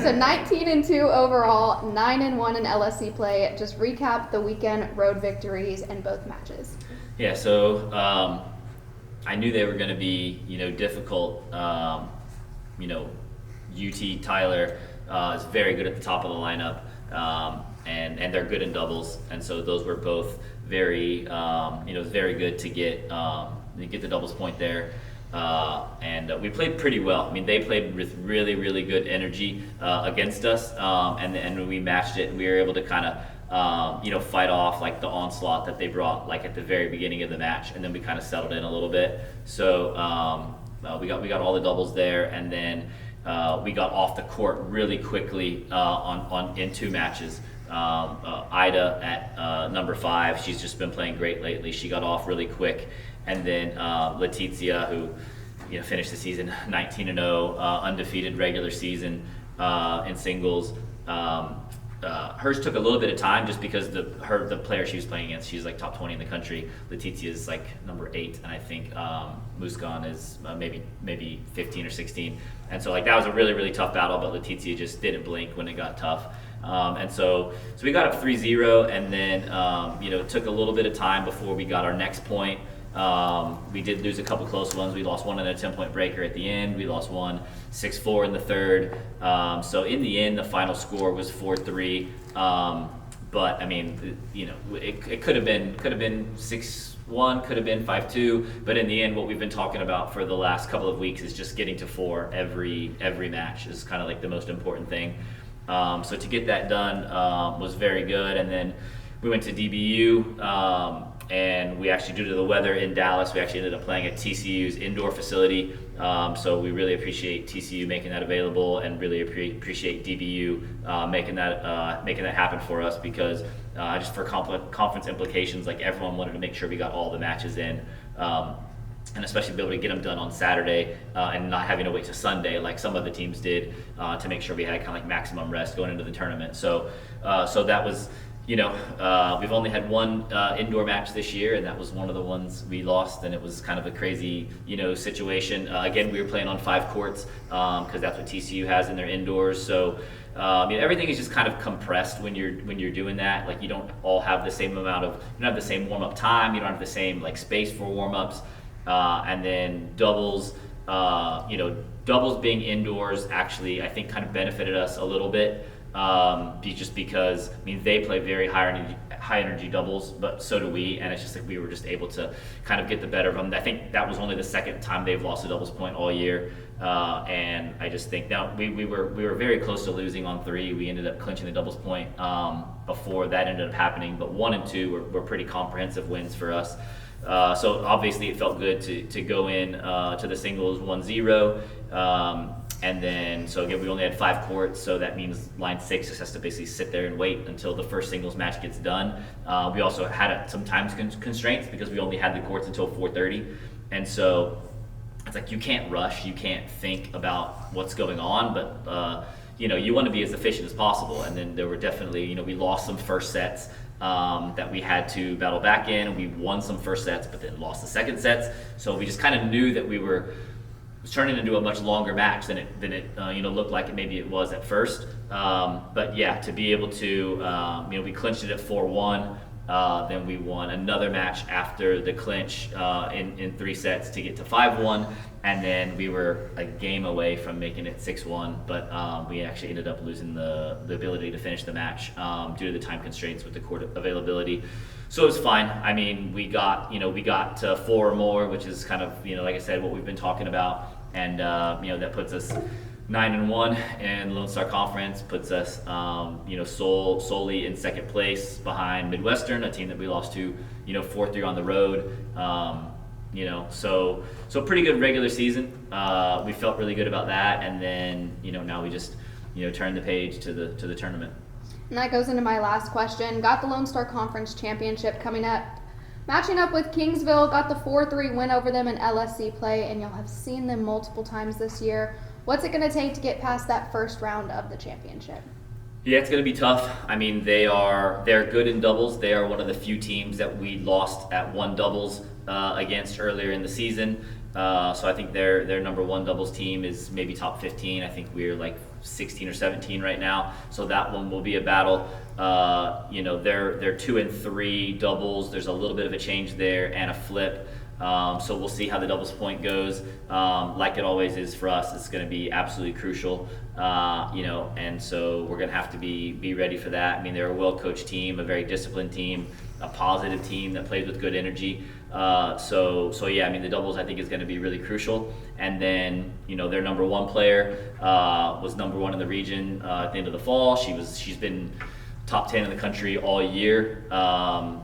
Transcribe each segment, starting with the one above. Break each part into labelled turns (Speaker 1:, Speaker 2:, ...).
Speaker 1: So 19-2 overall, 9-1 in LSC play. Just recap the weekend road victories in both matches.
Speaker 2: Yeah, so I knew they were going to be, difficult. UT Tyler is very good at the top of the lineup, and they're good in doubles, and so those were both very, very good to get the doubles point there. And we played pretty well. I mean, they played with really, really good energy against us, and we matched it, and we were able to kind of, fight off like the onslaught that they brought like at the very beginning of the match, and then we kind of settled in a little bit. So we got all the doubles there, and then we got off the court really quickly in two matches. Ida at number 5, she's just been playing great lately. She got off really quick, and then Letizia, who finished the season 19-0, undefeated regular season in singles. Hers took a little bit of time just because the player she was playing against, she's like top 20 in the country. Letizia is like number 8, and I think Muskan is maybe 15 or 16. And so like that was a really, really tough battle, but Letizia just didn't blink when it got tough. And so we got up 3-0, and then it took a little bit of time before we got our next point. We did lose a couple close ones. We lost one in a 10-point breaker at the end. We lost one 6-4 in the third. So in the end, the final score was 4-3. But I mean, it could have been 6-1, could have been 5-2. But in the end, what we've been talking about for the last couple of weeks is just getting to 4 every match is kind of like the most important thing. So to get that done was very good. And then we went to DBU. And we actually, due to the weather in Dallas, we actually ended up playing at TCU's indoor facility. So we really appreciate TCU making that available, and really appreciate DBU making that happen for us, because just for conference implications, like everyone wanted to make sure we got all the matches in, and especially be able to get them done on Saturday and not having to wait to Sunday like some of the teams did, to make sure we had kind of like maximum rest going into the tournament. So that was. We've only had one indoor match this year, and that was one of the ones we lost, and it was kind of a crazy, situation. Again, we were playing on 5 courts because that's what TCU has in their indoors. So everything is just kind of compressed when you're doing that. Like you don't all have the same amount of, you don't have the same warm up time, you don't have the same like space for warm ups, and then doubles. Doubles being indoors actually I think kind of benefited us a little bit. Just because they play very high energy doubles, but so do we, and it's just like we were just able to kind of get the better of them. I think that was only the second time they've lost a doubles point all year, and I just think now we were very close to losing on 3. We ended up clinching the doubles point before that ended up happening, but 1 and 2 were pretty comprehensive wins for us. So obviously it felt good to go in to the singles 1-0. And then, so again, we only had 5 courts, so that means line 6 just has to basically sit there and wait until the first singles match gets done. We also had some time constraints because we only had the courts until 4:30, and so it's like you can't rush, you can't think about what's going on, but you want to be as efficient as possible. And then there were definitely, we lost some first sets that we had to battle back in. We won some first sets, but then lost the second sets. So we just kind of knew that we were turning into a much longer match than it looked like maybe it was at first. But yeah, to be able to, we clinched it at 4-1. Then we won another match after the clinch in 3 sets to get to 5-1. And then we were a game away from making it 6-1, but we actually ended up losing the ability to finish the match due to the time constraints with the court availability. So it was fine. I mean, we got to 4 or more, which is kind of, like I said, what we've been talking about. And, that puts us 9-1 in Lone Star Conference, puts us, solely in second place behind Midwestern, a team that we lost to, 4-3 on the road. So pretty good regular season. We felt really good about that. And then, now we just, turn the page to the tournament.
Speaker 1: And that goes into my last question. Got the Lone Star Conference Championship coming up. Matching up with Kingsville, got the 4-3 win over them in LSC play, and you'll have seen them multiple times this year. What's it going to take to get past that first round of the championship?
Speaker 2: Yeah, it's going to be tough. I mean, they're good in doubles. They are one of the few teams that we lost at 1 doubles against earlier in the season. So I think their number 1 doubles team is maybe top 15. I think we're like 16 or 17 right now, so that one will be a battle. They're 2-3 doubles. There's a little bit of a change there and a flip. So we'll see how the doubles point goes. Like it always is for us, it's going to be absolutely crucial. And so we're going to have to be ready for that. I mean, they're a well-coached team, a very disciplined team, a positive team that plays with good energy. The doubles I think is going to be really crucial. And then, their number one player was number one in the region at the end of the fall. She's been top 10 in the country all year.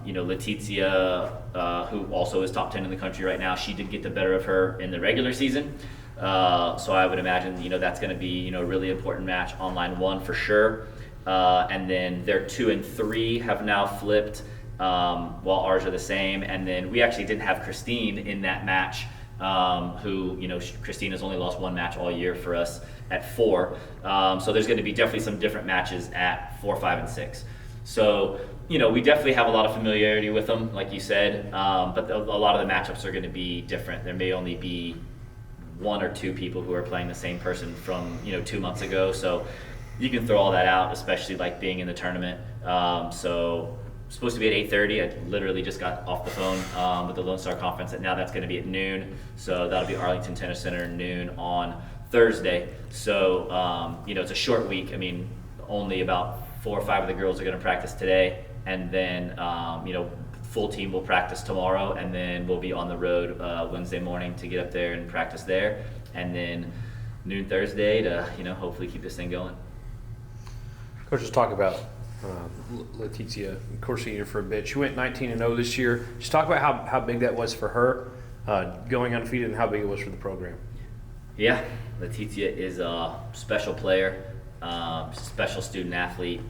Speaker 2: Letizia, who also is top 10 in the country right now, she did get the better of her in the regular season. So I would imagine, that's going to be, a really important match on line one for sure. And then their 2 and 3 have now flipped, while ours are the same. And then we actually didn't have Christine in that match, Christine has only lost one match all year for us at 4. So there's going to be definitely some different matches at 4, 5, and 6. So, we definitely have a lot of familiarity with them, like you said, but a lot of the matchups are going to be different. There may only be 1 or 2 people who are playing the same person from, 2 months ago. So you can throw all that out, especially like being in the tournament. So supposed to be at 8:30. I literally just got off the phone with the Lone Star Conference, and now that's going to be at noon. So that'll be Arlington Tennis Center noon on Thursday. So, it's a short week. I mean, only about 4 or 5 of the girls are going to practice today, and then, full team will practice tomorrow, and then we'll be on the road Wednesday morning to get up there and practice there, and then noon Thursday to, hopefully keep this thing going.
Speaker 3: Coach, let's talk about Letizia, coursing here for a bit. She went 19-0 this year. Just talk about how big that was for her, going undefeated, and how big it was for the program.
Speaker 2: Yeah, Letizia is a special player. She's a special student athlete.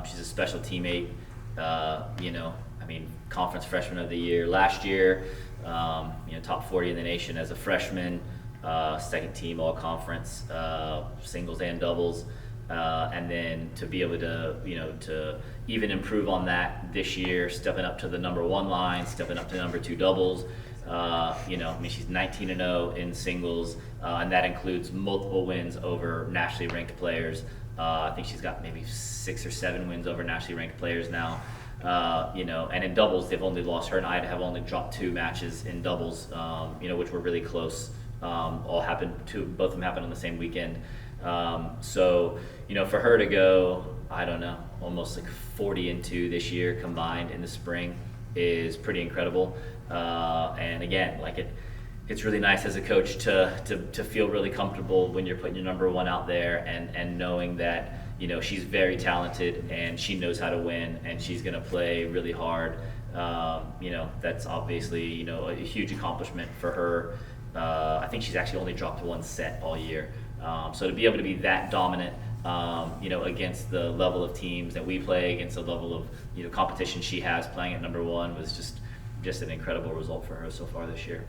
Speaker 2: She's a special teammate. Conference freshman of the year last year. Top 40 in the nation as a freshman. Second team all conference, singles and doubles. And then to be able to, to even improve on that this year, stepping up to the number 1 line, stepping up to number 2 doubles. She's 19-0 in singles, and that includes multiple wins over nationally ranked players. I think she's got maybe 6 or 7 wins over nationally ranked players now. And in doubles, they've only lost, her and I have only dropped 2 matches in doubles, which were really close. Both of them happened on the same weekend. For her to go, I don't know, almost like 40-2 this year combined in the spring is pretty incredible. And again, it's really nice as a coach to feel really comfortable when you're putting your number 1 out there and knowing that, she's very talented and she knows how to win and she's going to play really hard. That's obviously, a huge accomplishment for her. I think she's actually only dropped 1 set all year. So to be able to be that dominant, against the level of teams that we play, against the level of, competition she has playing at number 1 was just an incredible result for her so far this year.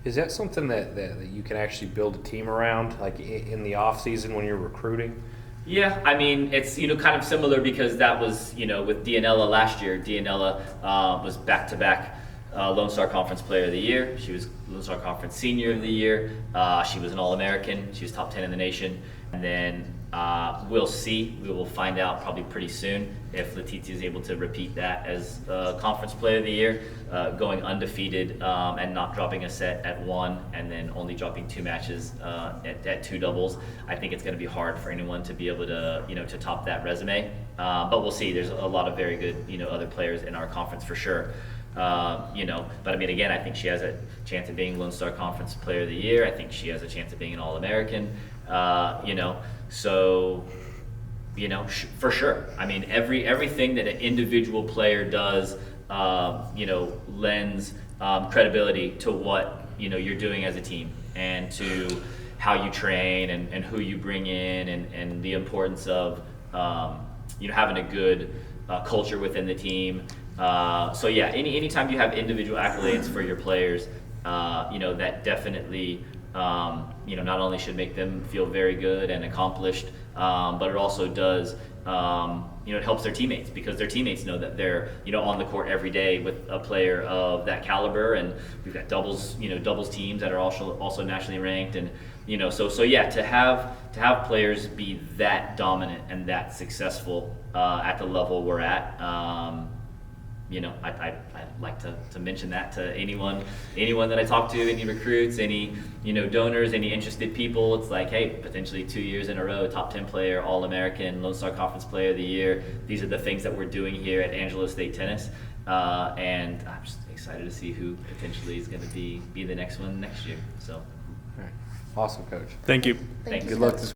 Speaker 3: Is that something that you can actually build a team around, like in the off season when you're recruiting?
Speaker 2: Yeah, it's, kind of similar because that was, with Dianella last year. Dianella was back-to-back Lone Star Conference Player of the Year. She was Lone Star Conference Senior of the Year. She was an All-American. She was top 10 in the nation. And then we'll see. We will find out probably pretty soon if Letizia is able to repeat that as Conference Player of the Year, going undefeated and not dropping a set at 1 and then only dropping 2 matches at 2 doubles. I think it's going to be hard for anyone to be able to, to top that resume. But we'll see. There's a lot of very good, other players in our conference for sure. But again, I think she has a chance of being Lone Star Conference Player of the Year. I think she has a chance of being an All-American. For sure. Everything that an individual player does, lends credibility to what, you're doing as a team and to how you train and who you bring in and the importance of, having a good culture within the team. Anytime you have individual accolades for your players, that definitely, not only should make them feel very good and accomplished, but it also does, it helps their teammates because their teammates know that they're, on the court every day with a player of that caliber. And we've got doubles teams that are also nationally ranked. And, So yeah, to have players be that dominant and that successful at the level we're at, I'd like to mention that to anyone that I talk to, any recruits, any donors, any interested people. It's like, hey, potentially 2 years in a row, top 10 player, All-American, Lone Star Conference Player of the Year. These are the things that we're doing here at Angelo State Tennis, and I'm just excited to see who potentially is going to be the next one next year. So,
Speaker 3: All right. Awesome, Coach.
Speaker 4: Thank you.
Speaker 2: thank you.
Speaker 3: Good luck this